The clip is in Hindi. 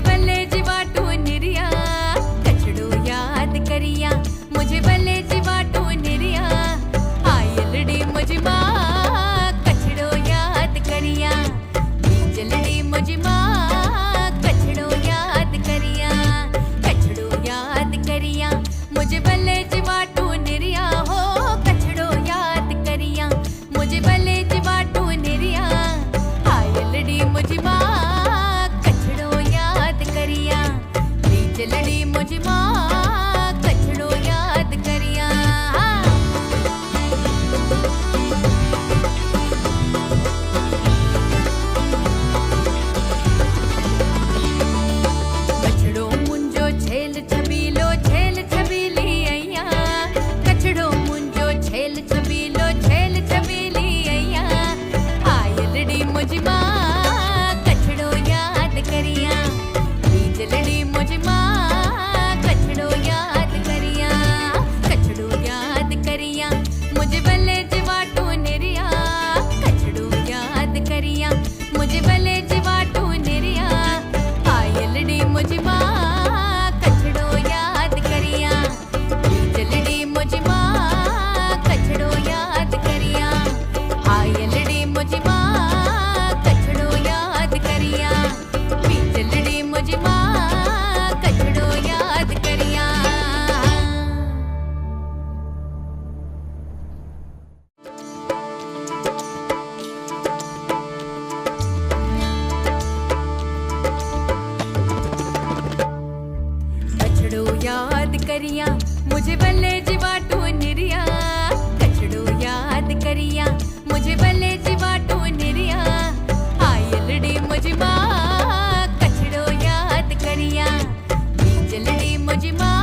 मुझे बल्ले जीवाटू निरिया कछड़ो याद करिया मुझे बल्ले जीवाटू निरिया आयलड़ी मुझे माँ कछड़ो याद करिया बीजलड़ी मुझे माँ कछड़ो याद करिया मुझे बल्ले जीवाटू निरिया हो कछड़ो याद करिया मुझे बल्ले जीवाटू निरिया आयलड़ी मुझे माँ कछड़ो याद करिया बीजलड़ी मुझे माँ कछड़ो याद करिया कछड़ो मुंजो छेल छबीलो छेल छबीली अय्या कछड़ो मुंजो छेल छबीलो छेल छबीली अय्या आयलड़ी मुझे माँ कछड़ो याद करिया बीजलड़ी मुझे माँ कछड़ो याद करिया मुझे बल्ले जीवाटू निरिया कछड़ो याद करिया मुझे बल्ले जीवाटू निरिया आयलड़ी मुझे माँ कछड़ो याद करिया बीजलड़ी मुझे माँ कछड़ो याद करिया आयलड़ी मुझे माँ कछड़ो याद करिया बीजलड़ी मुझे माँ कछड़ो याद करिया कछड़ो याद करिया मुझे बल्ले जीवाटू निरिया कछड़ो याद करिया मुझे बल्ले जीवाटू निरिया आयलड़ी मुझे माँ कछड़ो याद करिया बीजलड़ी मुझे माँ